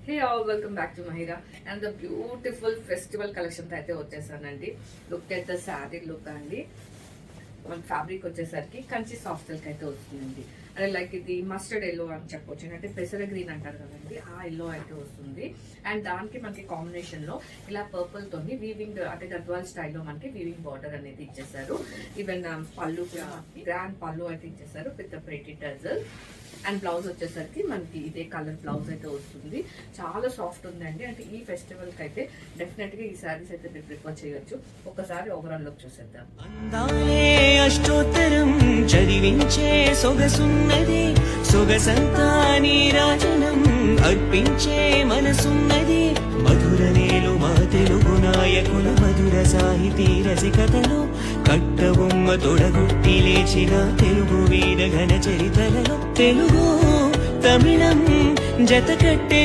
Hey all welcome back to Mahira and the beautiful festival collection అయితే వచ్చేసానండి. Look at the sari look అండి. మన fabric వచ్చేసరికి కంచి సాఫ్ట్ సిల్క్ అయితే వస్తుందండి. అంటే లైక్ ఇది మస్టర్డ్ ఎల్లో అని చెప్పొచ్చు, అంటే పెసర గ్రీన్ అంటారు కదండి, ఆ ఎల్లో అయితే వస్తుంది. అండ్ దానికి మనకి కాంబినేషన్ లో ఇలా పర్పుల్ తోని వీవింగ్, అంటే గద్వాల్ స్టైల్లో మనకి వీవింగ్ బార్డర్ అనేది ఇచ్చేసారు. ఈవెన్ పళ్ళు గ్రాండ్ పళ్ళు అయితే ఇచ్చేసారు విత్ ప్రెటీ టజల్. అండ్ బ్లౌజ్ వచ్చేసరికి మనకి ఇదే కలర్ బ్లౌజ్ అయితే వస్తుంది. చాలా సాఫ్ట్ ఉందండి. అంటే ఈ ఫెస్టివల్ కి అయితే డెఫినెట్ గా ఈ సారీస్ అయితే మీరు ప్రిఫర్ చేయొచ్చు. ఒకసారి ఓవరాల్ లుక్ చూసేద్దాం. అష్టోత్తరం చదివించే సొగసున్నది, సొగసంతా నీరాజనం అర్పించే మనసున్నది. మధుర నేలు మా తెలుగు నాయకుల మధుర సాహితీ రసికతలో కట్టబొమ్మ తొడగొట్టి లేచిన తెలుగు వీర ఘన చరితలలో తెలుగు తమిళం జత కట్టె